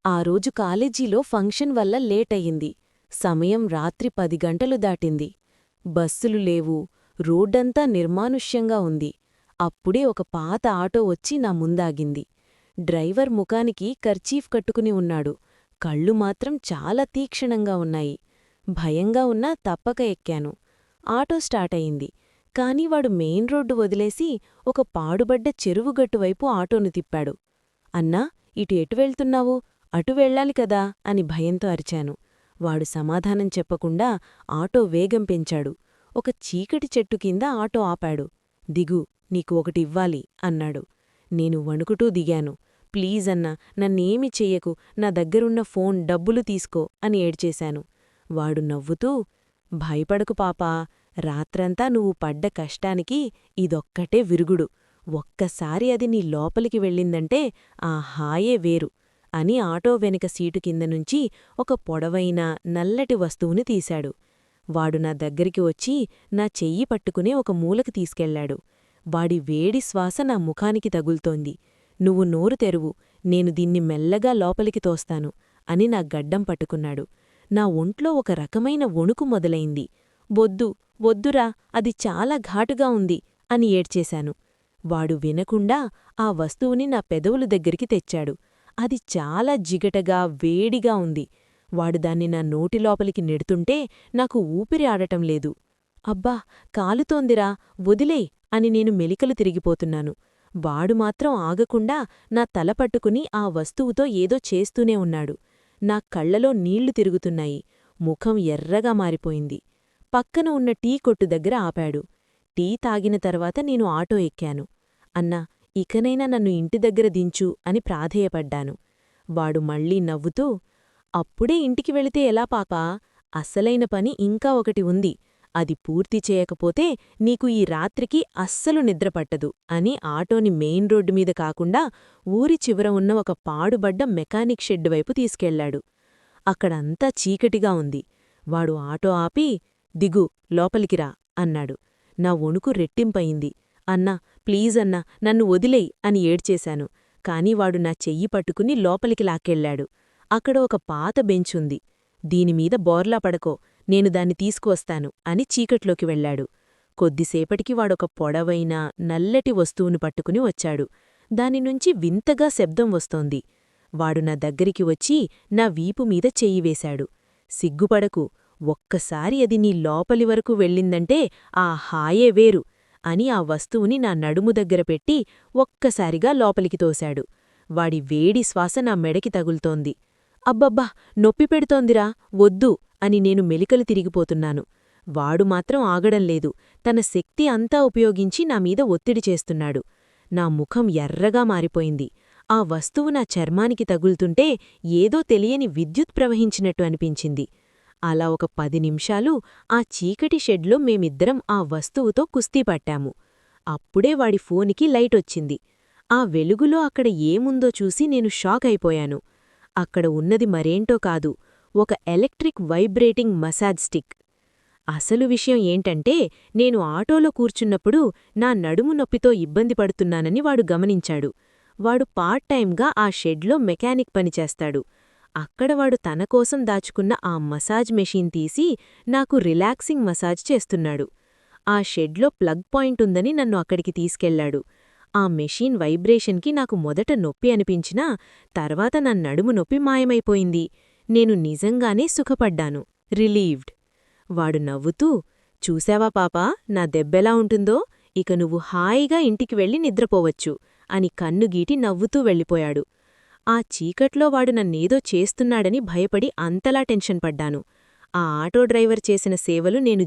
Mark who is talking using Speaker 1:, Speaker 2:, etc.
Speaker 1: ఆ రోజు కాలేజీలో ఫంక్షన్ వల్ల లేటయింది. సమయం రాత్రి 10 గంటలు దాటింది. బస్సులు లేవు, రోడ్డంతా నిర్మానుష్యంగా ఉంది. అప్పుడే ఒక పాత ఆటో వచ్చి నా ముందాగింది. డ్రైవర్ ముఖానికి కర్చీఫ్ కట్టుకుని ఉన్నాడు. కళ్ళు మాత్రం చాలా తీక్షణంగా ఉన్నాయి. భయంగా ఉన్నా తప్పక ఎక్కాను. ఆటో స్టార్టయింది. కాని వాడు మెయిన్ రోడ్డు వదిలేసి ఒక పాడుబడ్డ చెరువుగట్టువైపు ఆటోను తిప్పాడు. అన్నా, ఇటు ఎటు వెళ్తున్నావు? అటు వెళ్ళాలి కదా అని భయంతో అరిచాను. వాడు సమాధానం చెప్పకుండా ఆటో వేగం పెంచాడు. ఒక చీకటి చెట్టు కింద ఆటో ఆపాడు. దిగు, నీకు ఒకటి ఇవ్వాలి అన్నాడు. నేను వణుకుతూ దిగాను. ప్లీజ్ అన్నా, నన్నేమి చెయ్యకు, నా దగ్గరున్న ఫోన్, డబ్బులు తీసుకో అని ఏడ్చేశాను. వాడు నవ్వుతూ, భయపడకు పాపా, రాత్రంతా నువ్వు పడ్డ కష్టానికి ఇదొక్కటే విరుగుడు. ఒక్కసారి అది నీ లోపలికి వెళ్ళిందంటే ఆ హాయే వేరు అని ఆటో వెనుక సీటు కిందనుంచి ఒక పొడవైన నల్లటి వస్తువుని తీశాడు. వాడు నా దగ్గరికి వచ్చి నా చెయ్యి పట్టుకునే ఒక మూలకి తీసుకెళ్లాడు. వాడి వేడి శ్వాస నా ముఖానికి తగుల్తోంది. నువ్వు నోరు తెరువు, నేను దీన్ని మెల్లగా లోపలికి తోస్తాను అని నా గడ్డం పట్టుకున్నాడు. నా ఒంట్లో ఒక రకమైన వణుకు మొదలైంది. వద్దు, వద్దురా, అది చాలా ఘాటుగా ఉంది అని ఏడ్చేశాను. వాడు వినకుండా ఆ వస్తువుని నా పెదవుల దగ్గరికి తెచ్చాడు. అది చాలా జిగటగా, వేడిగా ఉంది. వాడు దాన్ని నా నోటిలోపలికి నెడుతుంటే నాకు ఊపిరి ఆడటం లేదు. అబ్బా, కాలుతోందిరా, వదిలేయ్ అని నేను మెలికలు తిరిగిపోతున్నాను. వాడు మాత్రం ఆగకుండా నా తల పట్టుకుని ఆ వస్తువుతో ఏదో చేస్తూనే ఉన్నాడు. నా కళ్లలో నీళ్లు తిరుగుతున్నాయి. ముఖం ఎర్రగా మారిపోయింది. పక్కన ఉన్న టీ కొట్టు దగ్గర ఆపాడు. టీ తాగిన తర్వాత నేను ఆటో ఎక్కాను. అన్నా, ఇకనైనా నన్ను ఇంటి దగ్గర దించు అని ప్రాధేయపడ్డాను. వాడు మళ్ళీ నవ్వుతూ, అప్పుడే ఇంటికి వెళితే ఎలా పాపా, అస్సలైన పని ఇంకా ఒకటి ఉంది. అది పూర్తి చేయకపోతే నీకు ఈ రాత్రికి అస్సలు నిద్రపట్టదు అని ఆటోని మెయిన్ రోడ్డు మీద కాకుండా ఊరి చివర ఉన్న ఒక పాడుబడ్డ మెకానిక్ షెడ్డు వైపు తీసుకెళ్లాడు. అక్కడంతా చీకటిగా ఉంది. వాడు ఆటో ఆపి, దిగు, లోపలికిరా అన్నాడు. నా వణుకు రెట్టింపయింది. అన్నా, ప్లీజ్ అన్నా, నన్ను వదిలేయ్ అని ఏడ్చేశాను. కాని వాడు నా చెయ్యి పట్టుకుని లోపలికి లాక్కెళ్లాడు. అక్కడ ఒక పాత బెంచుంది. దీనిమీద బోర్లా పడకో, నేను దాన్ని తీసుకువస్తాను అని చీకట్లోకి వెళ్లాడు. కొద్దిసేపటికి వాడొక పొడవైన నల్లటి వస్తువును పట్టుకుని వచ్చాడు. దానినుంచి వింతగా శబ్దం వస్తోంది. వాడు నా దగ్గరికి వచ్చి నా వీపుమీద చెయ్యి వేశాడు. సిగ్గుపడకు, ఒక్కసారి అది నీ లోపలి వరకు వెళ్ళిందంటే ఆ హాయే వేరు అని ఆ వస్తువుని నా నడుము దగ్గర పెట్టి ఒక్కసారిగా లోపలికి తోశాడు. వాడి వేడి శ్వాస నా మెడకి తగులుతోంది. అబ్బబ్బా, నొప్పి పెడుతోందిరా, వద్దు అని నేను మెలికలు తిరిగిపోతున్నాను. వాడు మాత్రం ఆగడంలేదు. తన శక్తి అంతా ఉపయోగించి నామీద ఒత్తిడి చేస్తున్నాడు. నా ముఖం ఎర్రగా మారిపోయింది. ఆ వస్తువు నా చర్మానికి తగులుతుంటే ఏదో తెలియని విద్యుత్ ప్రవహించినట్టు అనిపించింది. అలా ఒక 10 నిమిషాలు ఆ చీకటి షెడ్లో మేమిద్దరం ఆ వస్తువుతో కుస్తీ పట్టాము. అప్పుడే వాడి ఫోనికి లైటొచ్చింది. ఆ వెలుగులో అక్కడ ఏముందో చూసి నేను షాక్ అయిపోయాను. అక్కడ ఉన్నది మరేంటో కాదు, ఒక ఎలక్ట్రిక్ వైబ్రేటింగ్ మసాజ్ స్టిక్. అసలు విషయం ఏంటంటే, నేను ఆటోలో కూర్చున్నప్పుడు నా నడుము నొప్పితో ఇబ్బంది పడుతున్నానని వాడు గమనించాడు. వాడు పార్ట్ టైంగా ఆ షెడ్లో మెకానిక్ పనిచేస్తాడు. అక్కడ వాడు తనకోసం దాచుకున్న ఆ మసాజ్ మెషీన్ తీసి నాకు రిలాక్సింగ్ మసాజ్ చేస్తున్నాడు. ఆ షెడ్లో ప్లగ్ పాయింట్ ఉందని నన్ను అక్కడికి తీసుకెళ్లాడు. ఆ మెషీన్ వైబ్రేషన్కి నాకు మొదట నొప్పి అనిపించినా తర్వాత నా నడుము నొప్పి మాయమైపోయింది. నేను నిజంగానే సుఖపడ్డాను, రిలీవ్డ్. వాడు నవ్వుతూ, చూశావా పాపా, నా దెబ్బెలా ఉంటుందో, ఇక నువ్వు హాయిగా ఇంటికి వెళ్ళి నిద్రపోవచ్చు అని కన్నుగీటి నవ్వుతూ వెళ్ళిపోయాడు. ఆ చీకట్లో వాడు నన్నేదో చేస్తున్నాడని భయపడి అంతలా టెన్షన్ పడ్డాను. ఆ ఆటో డ్రైవర్ చేసిన సేవలు నేను